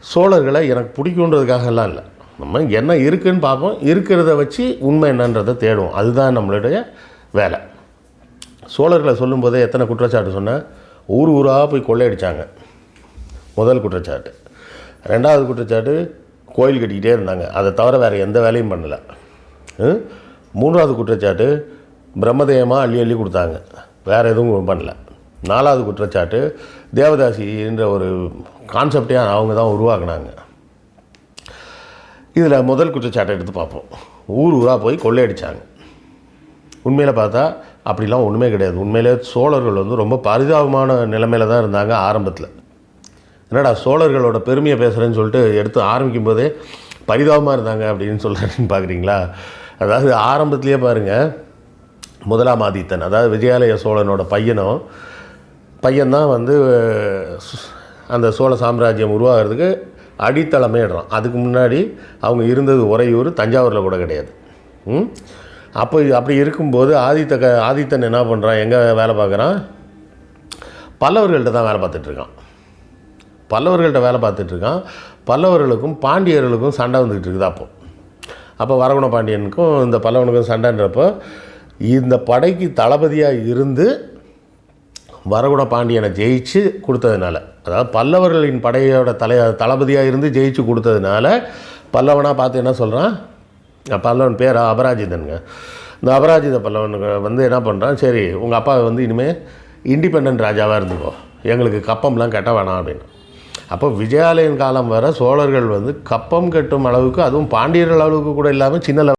சோழர்களை எனக்கு பிடிக்குன்றதுக்காகலாம் இல்லை, நம்ம என்ன இருக்குதுன்னு பார்ப்போம், இருக்கிறத வச்சு உண்மை என்னன்றதை தேடுவோம், அதுதான் நம்மளுடைய வேலை. சோழர்களை சொல்லும்போதே எத்தனை குற்றச்சாட்டு சொன்னேன், ஊர் ஊராக போய் கொள்ளையடித்தாங்க, முதல் குற்றச்சாட்டு. ரெண்டாவது குற்றச்சாட்டு கோயில் கட்டிக்கிட்டே இருந்தாங்க, அதை தவிர வேறு எந்த வேலையும் பண்ணலை. மூன்றாவது குற்றச்சாட்டு பிரம்மதேயமாக அள்ளி அள்ளி கொடுத்தாங்க, வேறு எதுவும் பண்ணல. நாலாவது குற்றச்சாட்டு தேவதாசின்ற ஒரு கான்செப்டே அவங்க தான் உருவாக்குனாங்க. இதில் முதல் குற்றச்சாட்டை எடுத்து பார்ப்போம். ஊர் ஊராக போய் கொள்ளையடித்தாங்க. உண்மையில் பார்த்தா அப்படிலாம் ஒன்றுமே கிடையாது. உண்மையிலே சோழர்கள் வந்து ரொம்ப பரிதாபமான நிலைமையில் தான் இருந்தாங்க ஆரம்பத்தில். என்னடா சோழர்களோட பெருமையை பேசுகிறேன்னு சொல்லிட்டு எடுத்து ஆரம்பிக்கும் போதே பரிதாபமாக இருந்தாங்க அப்படின்னு சொல்கிறேன்னு பார்க்குறீங்களா? அதாவது ஆரம்பத்துலேயே பாருங்கள், முதலாம் ஆதித்தன், அதாவது விஜயாலய சோழனோட பையன்தான் வந்து அந்த சோழ சாம்ராஜ்யம் உருவாகிறதுக்கு அடித்தளமே இடுறான். அதுக்கு முன்னாடி அவங்க இருந்தது உறையூர், தஞ்சாவூரில் கூட கிடையாது. அப்போ அப்படி இருக்கும்போது ஆதித்தன் என்ன பண்ணுறான், எங்கே வேலை பார்க்குறான், பல்லவர்கள்ட்ட தான் வேலை பார்த்துட்ருக்கான். பல்லவர்களுக்கும் பாண்டியர்களுக்கும் சண்டை வந்துக்கிட்டு இருக்குது. அப்போ வரகுண பாண்டியனுக்கும் இந்த பல்லவனுக்கும் சண்டைன்றப்போ இந்த படைக்கு தளபதியாக இருந்து வரகுண பாண்டியனை ஜெயிச்சு கொடுத்ததுனால, அதாவது பல்லவர்களின் படையோட தளபதியாக இருந்து ஜெயிச்சு கொடுத்ததுனால பல்லவனாக பார்த்து என்ன சொல்கிறான், பல்லவன் பேர் அபராஜிதனுங்க. இந்த அபராஜித பல்லவனுக்கு வந்து என்ன பண்ணுறான், சரி உங்கள் அப்பா வந்து இனிமேல் இண்டிபெண்ட் ராஜாவாக இருந்துக்கோ, எங்களுக்கு கப்பம்லாம் கட்ட வேணாம் அப்படின்னு. அப்போ விஜயாலயன் காலம் வர சோழர்கள் வந்து கப்பம் கட்டும் அளவுக்கு, அதுவும் பாண்டியர்கள் அளவுக்கு கூட இல்லாமல் சின்ன